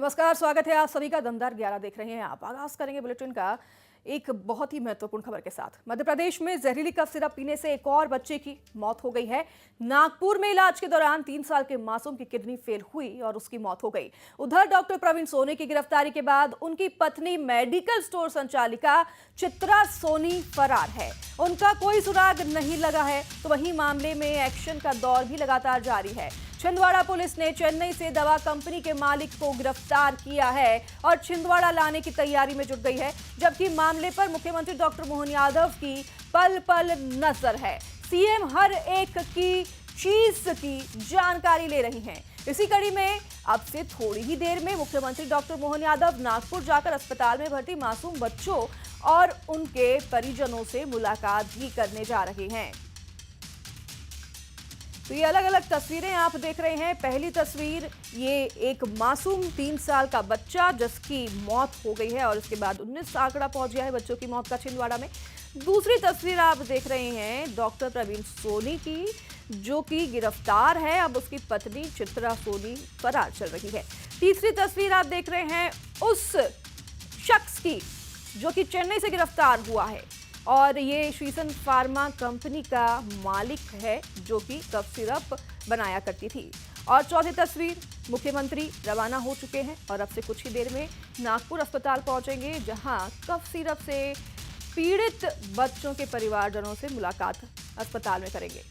नमस्कार, स्वागत है आप सभी का। दमदार 11 देख रहे हैं आप। आगाज करेंगे बुलेटिन का एक बहुत ही महत्वपूर्ण खबर के साथ। मध्य प्रदेश में जहरीली कफ सिरप पीने से एक और बच्चे की मौत हो गई है। नागपुर में इलाज के दौरान 3 साल के मासूम की किडनी फेल हुई और उसकी मौत हो गई। उधर डॉक्टर प्रवीण सोनी की गिरफ्तारी के बाद उनकी पत्नी मेडिकल स्टोर संचालिका चित्रा सोनी फरार है। उनका कोई सुराग नहीं लगा है, तो वहीं मामले में एक्शन का दौर भी लगातार जारी है। छिंदवाड़ा पुलिस ने चेन्नई से दवा कंपनी के मालिक को गिरफ्तार किया है और छिंदवाड़ा लाने की तैयारी में जुट गई है, जबकि मामले पर मुख्यमंत्री डॉक्टर मोहन यादव की पल पल नजर है। सीएम हर एक की चीज की जानकारी ले रही हैं। इसी कड़ी में अब से थोड़ी ही देर में मुख्यमंत्री डॉक्टर मोहन यादव नागपुर जाकर अस्पताल में भर्ती मासूम बच्चों और उनके परिजनों से मुलाकात भी करने जा रहे हैं। तो ये अलग अलग तस्वीरें आप देख रहे हैं। पहली तस्वीर, ये एक मासूम 3 साल का बच्चा जिसकी मौत हो गई है और उसके बाद 19 आंकड़ा पहुंच गया है बच्चों की मौत का छिंदवाड़ा में। दूसरी तस्वीर आप देख रहे हैं डॉक्टर प्रवीण सोनी की, जो कि गिरफ्तार है। अब उसकी पत्नी चित्रा सोनी फरार चल रही है। तीसरी तस्वीर आप देख रहे हैं उस शख्स की जो कि चेन्नई से गिरफ्तार हुआ है और ये श्रीसन फार्मा कंपनी का मालिक है, जो कि कफ सिरप बनाया करती थी। और चौथी तस्वीर, मुख्यमंत्री रवाना हो चुके हैं और अब से कुछ ही देर में नागपुर अस्पताल पहुंचेंगे, जहां कफ सिरप से पीड़ित बच्चों के परिवारजनों से मुलाकात अस्पताल में करेंगे।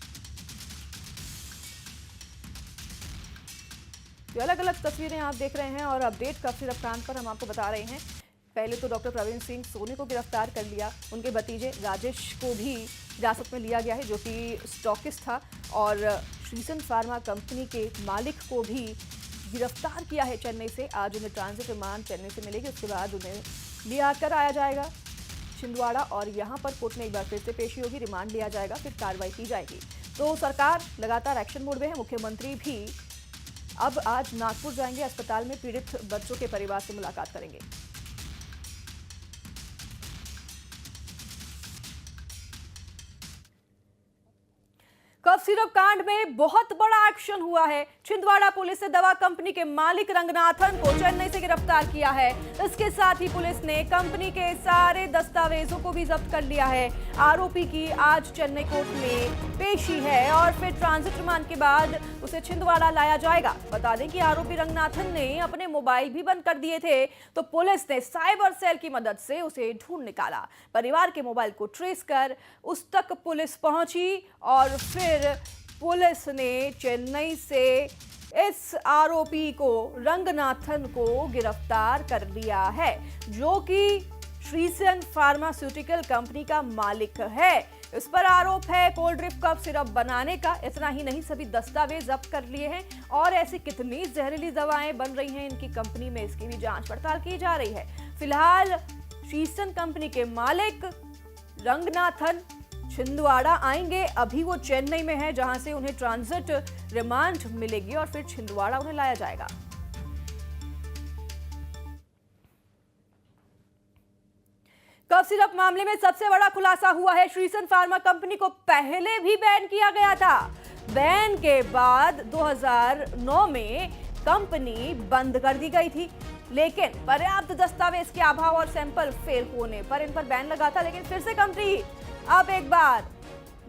तो अलग अलग तस्वीरें आप देख रहे हैं और अपडेट कफ सिरप कांड पर हम आपको बता रहे हैं। पहले तो डॉक्टर प्रवीण सिंह सोनी को गिरफ्तार कर लिया, उनके भतीजे राजेश को भी हिरासत में लिया गया है, जो कि स्टॉकिस्ट था, और श्रीसन फार्मा कंपनी के मालिक को भी गिरफ्तार किया है चेन्नई से। आज उन्हें ट्रांजिट रिमांड चेन्नई से मिलेगी, उसके बाद उन्हें लिया कर आया जाएगा छिंदवाड़ा और यहाँ पर कोर्ट में एक बार फिर से पेशी होगी, रिमांड लिया जाएगा, फिर कार्रवाई की जाएगी। तो सरकार लगातार एक्शन मोड में है। मुख्यमंत्री भी अब आज नागपुर जाएंगे, अस्पताल में पीड़ित बच्चों के परिवार से मुलाकात करेंगे। कफ सिरप कांड में बहुत बड़ा एक्शन हुआ है। छिंदवाड़ा पुलिस ने दवा कंपनी के मालिक रंगनाथन को चेन्नई से गिरफ्तार किया है। इसके साथ ही पुलिस ने कंपनी के सारे दस्तावेजों को भी जब्त कर लिया है। आरोपी की आज चेन्नई कोर्ट में पेशी है और फिर ट्रांजिट रिमांड के बाद उसे छिंदवाड़ा लाया जाएगा। बता दें कि आरोपी रंगनाथन ने अपने मोबाइल भी बंद कर दिए थे, तो पुलिस ने साइबर सेल की मदद से उसे ढूंढ निकाला। परिवार के मोबाइल को ट्रेस कर उस तक पुलिस पहुंची और फिर पुलिस ने चेन्नई से इस आरोपी को रंगनाथन को गिरफ्तार कर लिया है, जो कि श्रीसन फार्मास्यूटिकल कंपनी का मालिक है। इस पर आरोप है कोल्ड ड्रिप कफ सिरप बनाने का। इतना ही नहीं, सभी दस्तावेज जब्त कर लिए हैं और ऐसी कितनी जहरीली दवाएं बन रही हैं इनकी कंपनी में, इसकी भी जांच पड़ताल की जा रही है। फिलहाल श्रीसन कंपनी के मालिक रंगनाथन छिंदवाड़ा आएंगे। अभी वो चेन्नई में है, जहां से उन्हें ट्रांजिट रिमांड मिलेगी और फिर छिंदवाड़ा उन्हें लाया जाएगा। कफ सिरप मामले में सबसे बड़ा खुलासा हुआ है। श्रीसन फार्मा कंपनी को पहले भी बैन किया गया था। बैन के बाद 2009 में कंपनी बंद कर दी गई थी, लेकिन पर्याप्त दस्तावेज के अभाव और सैंपल फेल होने पर इन पर बैन लगा था। लेकिन फिर से कंपनी अब एक बार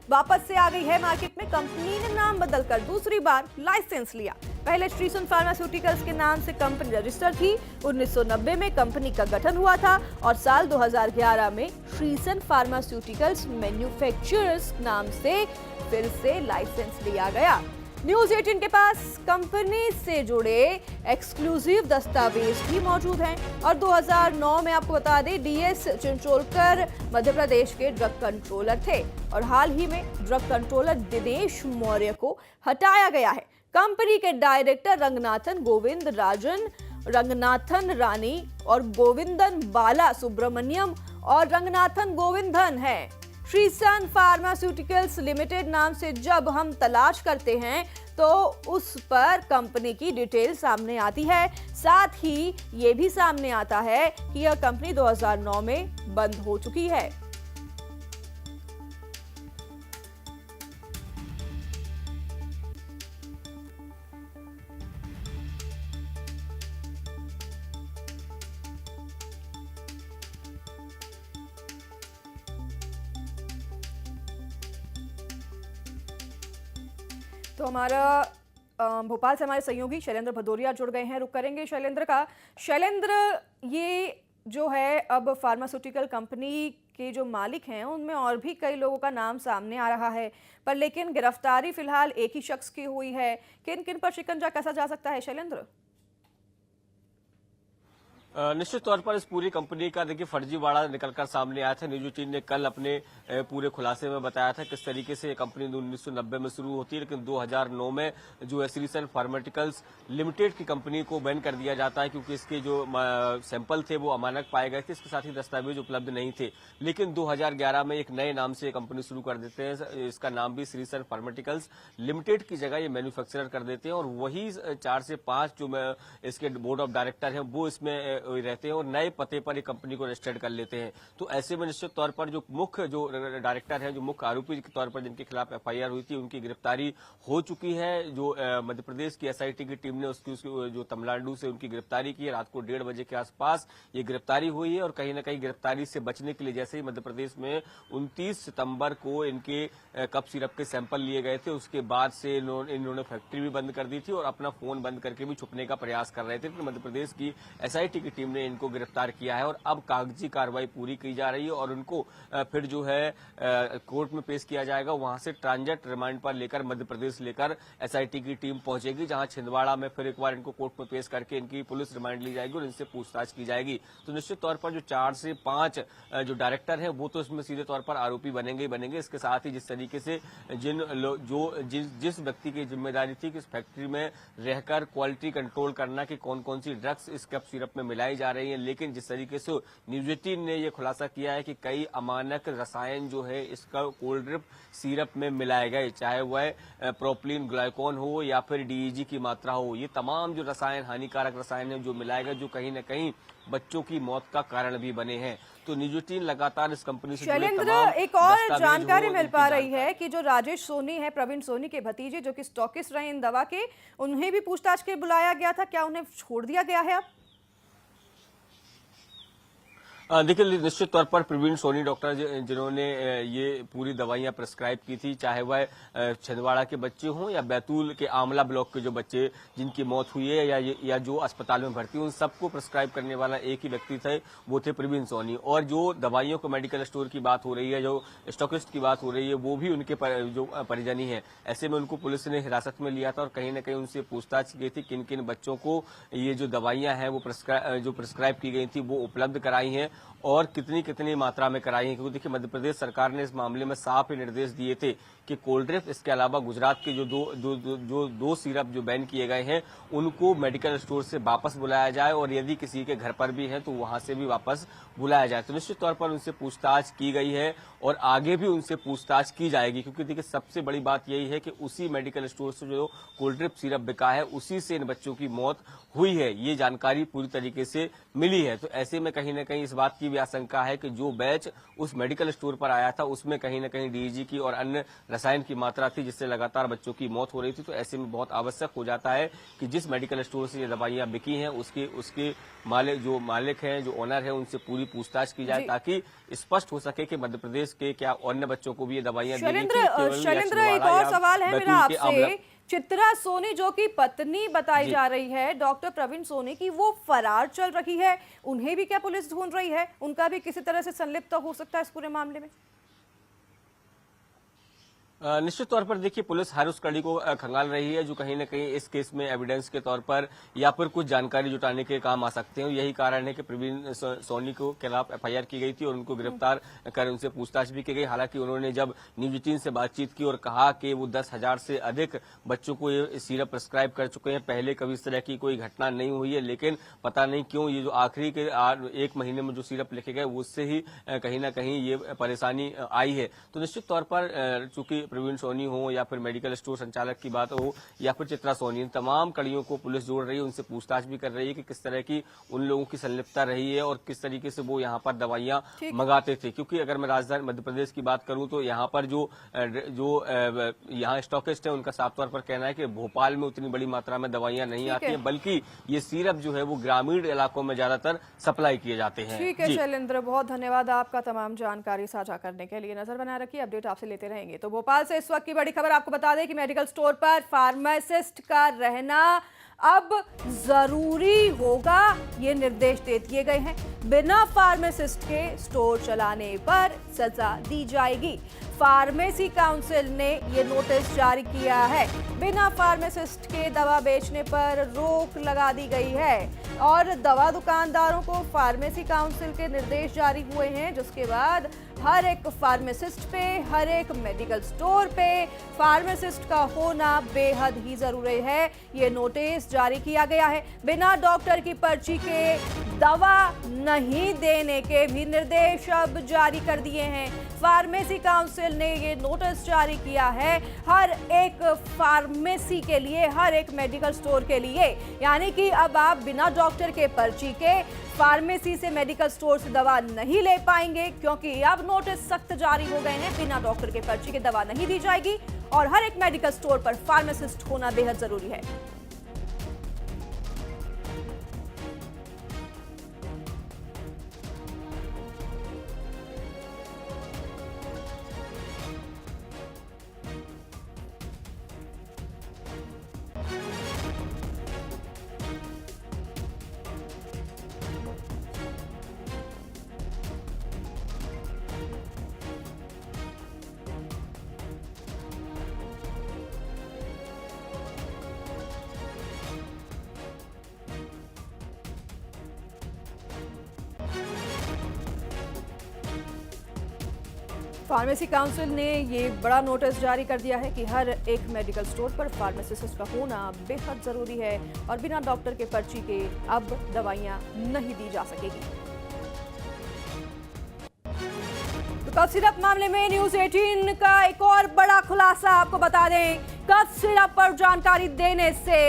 वापस से आ गई है मार्केट में। कंपनी ने नाम बदलकर दूसरी बार लाइसेंस लिया। पहले श्रीसन फार्मास्यूटिकल्स के नाम से कंपनी रजिस्टर थी। 1990 में कंपनी का गठन हुआ था और साल 2011 में श्रीसन फार्मास्यूटिकल्स मैन्युफैक्चरर्स नाम से फिर से लाइसेंस लिया गया। न्यूज़ 18 के पास कंपनी से जुड़े एक्सक्लूसिव दस्तावेज भी मौजूद हैं और 2009 में आपको बता दें डीएस चिंचोलकर मध्य प्रदेश के ड्रग कंट्रोलर थे और हाल ही में ड्रग कंट्रोलर दिनेश मौर्य को हटाया गया है। कंपनी के डायरेक्टर रंगनाथन गोविंद राजन, रंगनाथन रानी और गोविंदन बाला सुब्रमण्यम और रंगनाथन गोविंदन है। श्रीसन फार्मास्यूटिकल्स लिमिटेड नाम से जब हम तलाश करते हैं तो उस पर कंपनी की डिटेल सामने आती है। साथ ही ये भी सामने आता है कि यह कंपनी 2009 में बंद हो चुकी है। तो हमारा भोपाल से हमारे सहयोगी शैलेंद्र भदौरिया जुड़ गए हैं। रुक करेंगे शैलेंद्र का। शैलेंद्र, ये जो है अब फार्मास्यूटिकल कंपनी के जो मालिक हैं उनमें और भी कई लोगों का नाम सामने आ रहा है, पर लेकिन गिरफ्तारी फिलहाल एक ही शख्स की हुई है। किन किन पर शिकंजा कसा जा सकता है शैलेंद्र? निश्चित तौर पर इस पूरी कंपनी का देखिए फर्जीवाड़ा निकलकर सामने आया था। न्यूज 18 ने कल अपने पूरे खुलासे में बताया था किस तरीके से ये कंपनी 1990 में शुरू होती है, लेकिन 2009 में जो है श्रीसन फार्मास्यूटिकल्स लिमिटेड की कंपनी को बैन कर दिया जाता है, क्योंकि इसके जो सैंपल थे वो अमानक पाए गए थे, इसके साथ ही दस्तावेज उपलब्ध नहीं थे। लेकिन 2011 में एक नए नाम से कंपनी शुरू कर देते हैं। इसका नाम भी श्रीसन फार्मास्यूटिकल्स लिमिटेड की जगह ये मैन्युफैक्चरर कर देते हैं, और वही 4 से 5 जो इसके बोर्ड ऑफ डायरेक्टर हैं वो इसमें रहते हैं और नए पते पर ये कंपनी को रजिस्टर्ड कर लेते हैं। तो ऐसे में निश्चित तौर पर जो मुख्य जो डायरेक्टर हैं, जो मुख्य आरोपी के तौर पर जिनके खिलाफ एफआईआर हुई थी, उनकी गिरफ्तारी हो चुकी है। जो मध्य प्रदेश की एसआईटी की टीम ने उसकी जो तमिलनाडु से उनकी गिरफ्तारी की है, रात को 1:30 बजे के आसपास ये गिरफ्तारी हुई है। और कहीं न कहीं गिरफ्तारी से बचने के लिए जैसे ही मध्य प्रदेश में 29 सितंबर को इनके कप सिरप के सैंपल लिए गए थे, उसके बाद से इन्होंने फैक्ट्री भी बंद कर दी थी और अपना फोन बंद करके भी छुपने का प्रयास कर रहे थे। तो मध्य प्रदेश की एसआईटी की टीम ने इनको गिरफ्तार किया है और अब कागजी कार्रवाई पूरी की जा रही है और उनको फिर जो है कोर्ट में पेश किया जाएगा। वहां से ट्रांजिट रिमांड पर लेकर मध्य प्रदेश लेकर एसआईटी की टीम पहुंचेगी, जहां छिंदवाड़ा में फिर एक बार इनको कोर्ट में पेश करके इनकी पुलिस रिमांड ली जाएगी और इनसे पूछताछ की जाएगी। तो निश्चित तौर पर जो 4 से 5 जो डायरेक्टर हैं वो तो इसमें सीधे तौर पर आरोपी बनेंगे ही बनेंगे। इसके साथ ही जिस तरीके से जिस व्यक्ति की जिम्मेदारी थी कि इस फैक्ट्री में रहकर क्वालिटी कंट्रोल करना कि कौन कौन सी ड्रग्स इस कप सिरप में मिलाई जा रही है, लेकिन जिस तरीके से न्यूज 18 ने यह खुलासा किया है कि कई अमानक रसायन जो है इसका कोल्ड ड्रिप सिरप में मिलाए गए, चाहे वह प्रोपिलीन ग्लाइकोन हो या फिर डीईजी की मात्रा हो, ये तमाम जो रसायन हानिकारक रसायन है जो मिलाए गए, जो कहीं न कहीं बच्चों की मौत का कारण भी बने हैं। तो न्यूज 18 लगातार इस कंपनी से शैलेंद्र, एक और जानकारी मिल पा रही है कि जो राजेश सोनी है, प्रवीण सोनी के भतीजे जो कि स्टॉकिस्ट रहे इन दवा के, उन्हें भी पूछताछ के बुलाया गया था। क्या उन्हें छोड़ दिया गया है अब? देखिए, निश्चित तौर पर प्रवीण सोनी डॉक्टर जिन्होंने ये पूरी दवाइयां प्रिस्क्राइब की थी, चाहे वह छिंदवाड़ा के बच्चे हों या बैतूल के आमला ब्लॉक के जो बच्चे जिनकी मौत हुई है या जो अस्पताल में भर्ती, उन सबको प्रिस्क्राइब करने वाला एक ही व्यक्ति थे, वो थे प्रवीण सोनी। और जो दवाइयों को मेडिकल स्टोर की बात हो रही है, जो स्टॉकिस्ट की बात हो रही है, वो भी उनके जो परिजनी है। ऐसे में उनको पुलिस ने हिरासत में लिया था और कहीं न कहीं उनसे पूछताछ की गई थी किन किन बच्चों को ये जो दवाइयां हैं वो जो प्रिस्क्राइब की गई थी वो उपलब्ध कराई हैं और कितनी कितनी मात्रा में कराई है। क्योंकि देखिए, मध्य प्रदेश सरकार ने इस मामले में साफ ही निर्देश दिए थे कि कोल्ड ड्रिप, इसके अलावा गुजरात के जो दो सिरप जो बैन किए गए हैं उनको मेडिकल स्टोर से वापस बुलाया जाए और यदि किसी के घर पर भी है तो वहां से भी वापस बुलाया जाए। तो निश्चित तौर पर उनसे पूछताछ की गई है और आगे भी उनसे पूछताछ की जाएगी, क्योंकि देखिए सबसे बड़ी बात यही है कि उसी मेडिकल स्टोर से जो कोल्ड ड्रिप सिरप बिका है उसी से इन बच्चों की मौत हुई है, ये जानकारी पूरी तरीके से मिली है। तो ऐसे में कहीं न कहीं इस बात की भी आशंका है कि जो बैच उस मेडिकल स्टोर पर आया था उसमें कहीं न कहीं डीईजी की और अन्य रसायन की मात्रा थी, जिससे लगातार बच्चों की मौत हो रही थी। तो ऐसे में बहुत आवश्यक हो जाता है कि जिस मेडिकल स्टोर से ये दवाइयां बिकी हैं उसके मालिक हैं, जो ओनर है, उनसे पूरी पूछताछ की जाए ताकि स्पष्ट हो सके कि मध्य प्रदेश के क्या अन्य बच्चों को भी ये दवाइयां दी गई थी। शैलेंद्र, एक और सवाल है मेरा आपसे। चित्रा सोनी जो कि पत्नी बताई जा रही है डॉक्टर प्रवीण सोनी की, वो फरार चल रही है, उन्हें भी क्या पुलिस ढूंढ रही है? उनका भी किसी तरह से संलिप्त हो सकता है इस पूरे मामले में? निश्चित तौर पर देखिए, पुलिस हर उस कड़ी को खंगाल रही है जो कहीं न कहीं इस केस में एविडेंस के तौर पर या फिर कुछ जानकारी जुटाने के काम आ सकते हैं। यही कारण है कि प्रवीण सोनी को खिलाफ एफआईआर की गई थी और उनको गिरफ्तार कर उनसे पूछताछ भी की गई। हालांकि उन्होंने जब न्यूज 18 से बातचीत की और कहा कि वो 10,000 से अधिक बच्चों को ये सिरप प्रिस्क्राइब कर चुके हैं, पहले कभी इस तरह की कोई घटना नहीं हुई है, लेकिन पता नहीं क्यों ये जो आखिरी के 1 महीने में जो सिरप लिखे गए उससे ही कहीं न कहीं ये परेशानी आई है। तो निश्चित तौर पर चूंकि प्रवीण सोनी हो या फिर मेडिकल स्टोर संचालक की बात हो या फिर चित्रा सोनी, इन तमाम कड़ियों को पुलिस जोड़ रही है, उनसे पूछताछ भी कर रही है कि किस तरह की उन लोगों की संलिप्तता रही है और किस तरीके से वो यहाँ पर दवाइयां मंगाते थे। क्योंकि अगर मैं राजधानी मध्य प्रदेश की बात करूं तो यहाँ पर जो यहाँ स्टॉकिस्ट है उनका साफ तौर पर कहना है कि भोपाल में उतनी बड़ी मात्रा में दवाइयां नहीं आती है, बल्कि ये सिरप जो है वो ग्रामीण इलाकों में ज्यादातर सप्लाई किए जाते हैं। ठीक है शैलेंद्र, बहुत धन्यवाद आपका तमाम जानकारी साझा करने के लिए। नजर बनाए रखिए, अपडेट आपसे लेते रहेंगे। तो भोपाल भोपाल से इस वक्त की बड़ी खबर आपको बता दें कि मेडिकल स्टोर पर फार्मासिस्ट का रहना अब जरूरी होगा, ये निर्देश दे दिए गए हैं। बिना फार्मासिस्ट के स्टोर चलाने पर सजा दी जाएगी। फार्मेसी काउंसिल ने ये नोटिस जारी किया है। बिना फार्मासिस्ट के दवा बेचने पर रोक लगा दी गई है और दवा दुकानदारों को फार्मेसी काउंसिल के निर्देश जारी हुए हैं, जिसके बाद हर एक फार्मासिस्ट पे, हर एक मेडिकल स्टोर पे फार्मासिस्ट का होना बेहद ही जरूरी है। ये नोटिस जारी किया गया है। बिना डॉक्टर की पर्ची के दवा नहीं देने के भी निर्देश अब जारी कर दिए हैं। फार्मेसी काउंसिल ने ये नोटिस जारी किया है हर एक फार्मेसी के लिए, हर एक मेडिकल स्टोर के लिए, यानी कि अब आप बिना डॉक्टर के पर्ची के फार्मेसी से, मेडिकल स्टोर से दवा नहीं ले पाएंगे, क्योंकि अब नोटिस सख्त जारी हो गए हैं। बिना डॉक्टर के पर्ची के दवा नहीं दी जाएगी और हर एक मेडिकल स्टोर पर फार्मासिस्ट होना बेहद जरूरी है। फार्मेसी काउंसिल ने ये बड़ा नोटिस जारी कर दिया है कि हर एक मेडिकल स्टोर पर फार्मासिस्ट का होना बेहद जरूरी है और बिना डॉक्टर के पर्ची के अब दवाइयां नहीं दी जा सकेगी। तो कफ सिरप मामले में न्यूज 18 का एक और बड़ा खुलासा आपको बता दें। कफ सिरप पर जानकारी देने से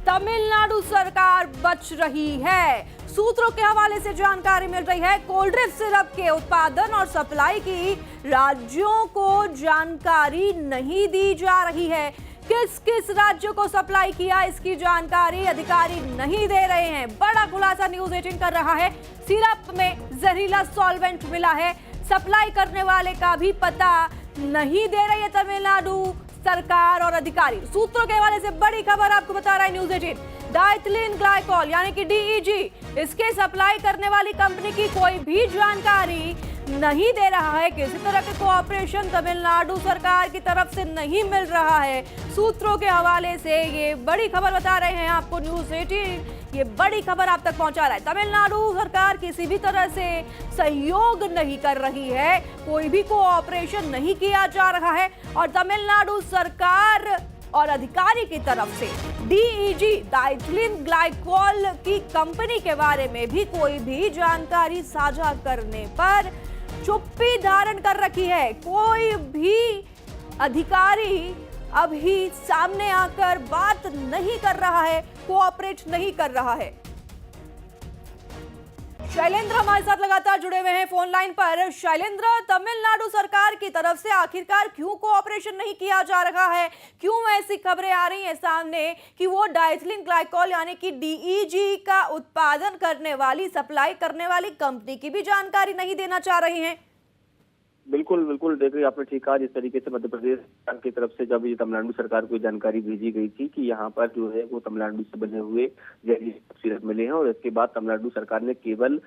तमिलनाडु सरकार बच रही है। सूत्रों के हवाले से जानकारी मिल रही है, कोल्ड ड्रिंक सिरप के उत्पादन और सप्लाई की राज्यों को जानकारी नहीं दी जा रही है। किस किस राज्यों को सप्लाई किया, इसकी जानकारी अधिकारी नहीं दे रहे हैं। बड़ा खुलासा न्यूज 18 कर रहा है। सिरप में जहरीला सॉल्वेंट मिला है, सप्लाई करने वाले का भी पता नहीं दे रही है तमिलनाडु सरकार और अधिकारी। सूत्रों के हवाले से बड़ी खबर आपको बता रहा है न्यूज 18। डाइथिलीन ग्लाइकॉल यानी कि डीईजी, इसके सप्लाई करने वाली कंपनी की कोई भी जानकारी नहीं दे रहा है। किसी तरह के कोऑपरेशन तमिलनाडु सरकार की तरफ से नहीं मिल रहा है। सूत्रों के हवाले से ये बड़ी खबर बता रहे हैं आपको न्यूज 18। ये बड़ी खबर आप तक पहुंचा रहा है। तमिलनाडु सरकार किसी भी तरह से सहयोग नहीं कर रही है, कोई भी कोऑपरेशन नहीं किया जा रहा है और तमिलनाडु सरकार और अधिकारी की तरफ से डीईजी डाइथिलीन ग्लाइकॉल की कंपनी के बारे में भी कोई भी जानकारी साझा करने पर चुप्पी धारण कर रखी है। कोई भी अधिकारी अभी सामने आकर बात नहीं कर रहा है, कोऑपरेट नहीं कर रहा है। शैलेंद्र हमारे साथ लगातार जुड़े हुए हैं फोन लाइन पर। शैलेंद्र, तमिलनाडु सरकार की तरफ से आखिरकार क्यों कोऑपरेशन नहीं किया जा रहा है? क्यों ऐसी खबरें आ रही हैं सामने कि वो डाइथिलीन ग्लाइकॉल यानी कि डीईजी का उत्पादन करने वाली, सप्लाई करने वाली कंपनी की भी जानकारी नहीं देना चाह रही हैं? बिल्कुल बिल्कुल, देखिए आपने ठीक कहा। जिस तरीके से मध्य प्रदेश सरकार की तरफ से जब ये तमिलनाडु सरकार को जानकारी भेजी गई थी कि यहाँ पर जो है वो तमिलनाडु से बने हुए जहरीले सिरप मिले हैं और इसके बाद तमिलनाडु सरकार ने केवल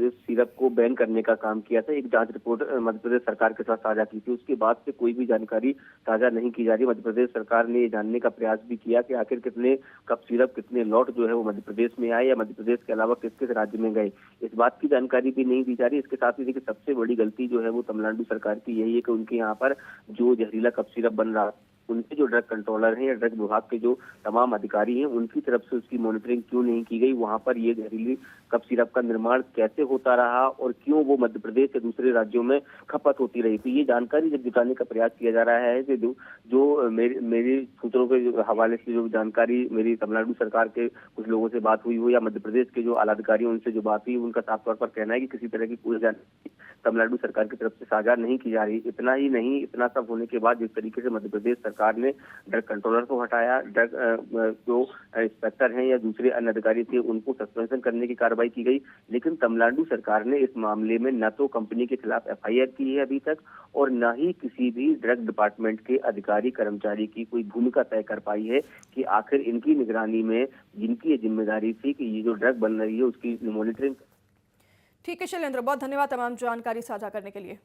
इस सिरप को बैन करने का काम किया था। एक जांच रिपोर्ट मध्य प्रदेश सरकार के साथ साझा की थी। उसके बाद से कोई भी जानकारी साझा नहीं की जा रही। मध्य प्रदेश सरकार ने ये जानने का प्रयास भी किया कि आखिर कितने कप सिरप, कितने लॉट जो है वो मध्य प्रदेश में आए या मध्य प्रदेश के अलावा किस किस राज्य में गए, इस बात की जानकारी भी नहीं दी जा रही। इसके साथ ही देखिए सबसे बड़ी गलती जो है वो तमिलनाडु सरकार की यही है कि उनके यहाँ पर जो जहरीला कफ सिरप बन रहा, उनके जो ड्रग कंट्रोलर हैं या ड्रग विभाग के जो तमाम अधिकारी हैं, उनकी तरफ से उसकी मॉनिटरिंग क्यों नहीं की गई। वहां पर ये जहरीली कफ सिरप का निर्माण कैसे होता रहा और क्यों वो मध्य प्रदेश से दूसरे राज्यों में खपत होती रही। तो ये जानकारी जब जुटाने का प्रयास किया जा रहा है कि जो मेरी सूत्रों के हवाले से जो जानकारी मेरी तमिलनाडु सरकार के कुछ लोगों से बात हुई हो या मध्य प्रदेश के जो आला अधिकारी उनसे जो बात हुई, उनका साफ तौर पर कहना है कि किसी तरह की कोई जानकारी तमिलनाडु सरकार की तरफ से साझा नहीं की जा रही। इतना ही नहीं, इतना सब होने के बाद जिस तरीके से मध्य प्रदेश सरकार सरकार ने ड्रग कंट्रोलर को हटाया, ड्रग जो इंस्पेक्टर हैं या दूसरे अन्य अधिकारी थे उनको सस्पेंशन करने की कार्रवाई की गई। लेकिन तमिलनाडु सरकार ने इस मामले में न तो कंपनी के खिलाफ एफआईआर की है अभी तक और न ही किसी भी ड्रग डिपार्टमेंट के अधिकारी कर्मचारी की कोई भूमिका तय कर पाई है कि आखिर इनकी निगरानी में जिनकी ये जिम्मेदारी थी कि ये जो ड्रग बन रही है उसकी मॉनिटरिंग। ठीक है शैलेंद्र, बहुत धन्यवाद तमाम जानकारी साझा करने के लिए।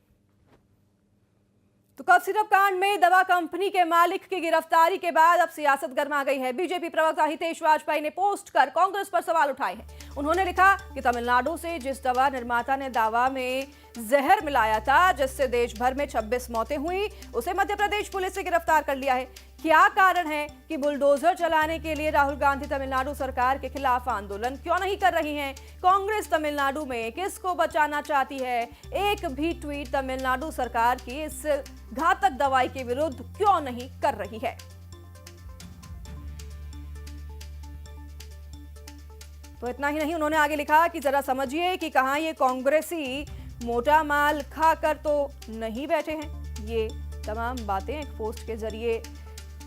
तो कफ सिरप कांड में दवा कंपनी के मालिक की गिरफ्तारी के बाद अब सियासत गर्मा गई है। बीजेपी प्रवक्ता हितेश वाजपेयी ने पोस्ट कर कांग्रेस पर सवाल उठाए हैं। उन्होंने लिखा कि तमिलनाडु से जिस दवा निर्माता ने दवा में जहर मिलाया था जिससे देश भर में 26 मौतें हुई, उसे मध्य प्रदेश पुलिस ने गिरफ्तार कर लिया है। क्या कारण है कि बुलडोजर चलाने के लिए राहुल गांधी तमिलनाडु सरकार के खिलाफ आंदोलन क्यों नहीं कर रही हैं? कांग्रेस तमिलनाडु में किसको बचाना चाहती है? एक भी ट्वीट तमिलनाडु सरकार की इस घातक दवाई के विरुद्ध क्यों नहीं कर रही है? तो इतना ही नहीं, उन्होंने आगे लिखा कि जरा समझिए कि कहां ये कांग्रेसी मोटा माल खाकर तो नहीं बैठे हैं। ये तमाम बातें एक पोस्ट के जरिए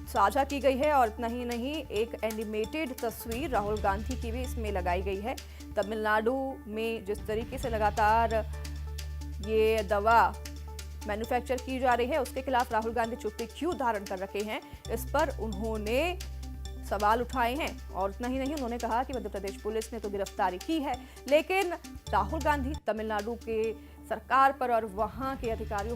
साझा की गई है और इतना ही नहीं, एक एनिमेटेड तस्वीर राहुल गांधी की भी इसमें लगाई गई है। तमिलनाडु में जिस तरीके से लगातार ये दवा मैन्युफैक्चर की जा रही है उसके खिलाफ राहुल गांधी चुप्पी क्यों धारण कर रखे हैं, इस पर उन्होंने सवाल उठाए हैं। और इतना ही नहीं, उन्होंने कहा कि मध्य प्रदेश पुलिस ने तो गिरफ्तारी की है लेकिन राहुल गांधी तमिलनाडु के सरकार पर और वहां के अधिकारियों